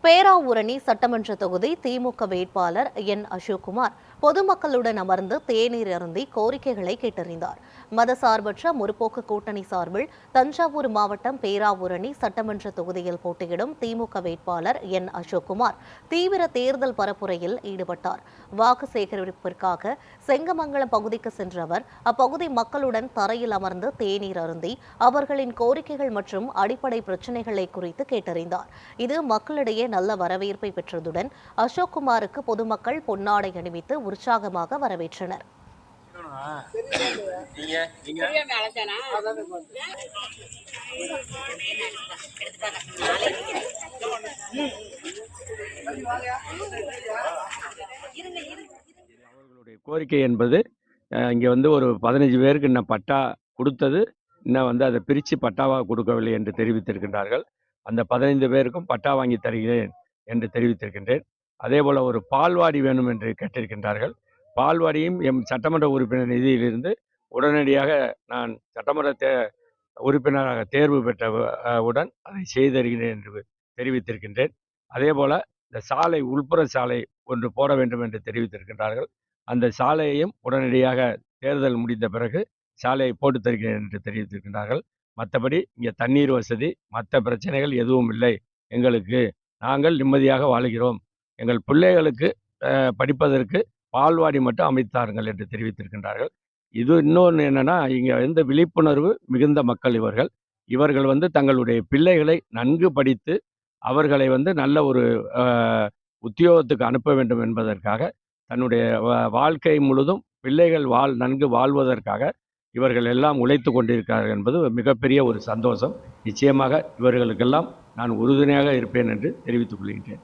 பேராவூரணி சட்டமன்ற தொகுதி திமுக வேட்பாளர் என் அசோக்குமார் பொதுமக்களுடன் அமர்ந்து தேநீர் அருந்தி கோரிக்கைகளை கேட்டறிந்தார். மதசார்பற்ற முற்போக்கு கூட்டணி சார்பில் தஞ்சாவூர் மாவட்டம் பேராவூரணி சட்டமன்ற தொகுதியில் போட்டியிடும் திமுக வேட்பாளர் என் அசோக்குமார் தீவிர தேர்தல் பரப்புரையில் ஈடுபட்டார். வாக்கு சேகரிப்பிற்காக செங்கமங்கலம் பகுதிக்கு சென்ற அவர் அப்பகுதி மக்களுடன் தரையில் அமர்ந்து தேநீர் அருந்தி அவர்களின் கோரிக்கைகள் மற்றும் அடிப்படை பிரச்சினைகளை குறித்து கேட்டறிந்தார். இது மக்களிடையே நல்ல வரவேற்பை பெற்றதுடன் அசோக்குமாருக்கு பொதுமக்கள் பொன்னாடை அணிவித்து உற்சாகமாக வரவேற்றனர். அவர்களுடைய கோரிக்கை என்பது இங்கே ஒரு 15 பேருக்கு இன்னும் பட்டா கொடுத்தது, இன்னும் அதை பிரித்து பட்டாவாக கொடுக்கவில்லை என்று தெரிவித்திருக்கின்றார்கள். அந்த 15 பேருக்கும் பட்டா வாங்கி தருகிறேன் என்று தெரிவித்திருக்கின்றேன். அதே போல் ஒரு பால்வாடி வேணும் என்று கேட்டிருக்கின்றார்கள். பால்வாடியும் எம் சட்டமன்ற உறுப்பினர் நிதியிலிருந்து உடனடியாக நான் சட்டமன்ற உறுப்பினராக தேர்வு பெற்றவுடன் அதை செய்தருகிறேன் என்று தெரிவித்திருக்கின்றேன். அதே போல் இந்த சாலை, உள்புற சாலை ஒன்று போட வேண்டும் என்று தெரிவித்திருக்கின்றார்கள். அந்த சாலையையும் உடனடியாக தேர்தல் முடிந்த பிறகு சாலையை போட்டு தருகிறேன் என்று தெரிவித்திருக்கின்றார்கள். மற்றபடி இங்கே தண்ணீர் வசதி, மற்ற பிரச்சனைகள் எதுவும் இல்லை. எங்களுக்கு நாங்கள் நிம்மதியாக வாழுகிறோம். எங்கள் பிள்ளைகளுக்கு படிப்பதற்கு பால்வாடி மட்டும் அமைத்தார்கள் என்று தெரிவித்திருக்கின்றார்கள். இது இன்னொன்று என்னன்னா, இங்கே விழிப்புணர்வு மிகுந்த மக்கள் இவர்கள் தங்களுடைய பிள்ளைகளை நன்கு படித்து அவர்களை நல்ல ஒரு உத்தியோகத்துக்கு அனுப்ப வேண்டும் என்பதற்காக தன்னுடைய வாழ்க்கை முழுதும் பிள்ளைகள் நன்கு வாழ்வதற்காக இவர்கள் எல்லாம் உழைத்து கொண்டிருக்கிறார்கள் என்பது மிகப்பெரிய ஒரு சந்தோஷம். நிச்சயமாக இவர்களுக்கெல்லாம் நான் உறுதுணையாக இருப்பேன் என்று தெரிவித்துக் கொள்கின்றேன்.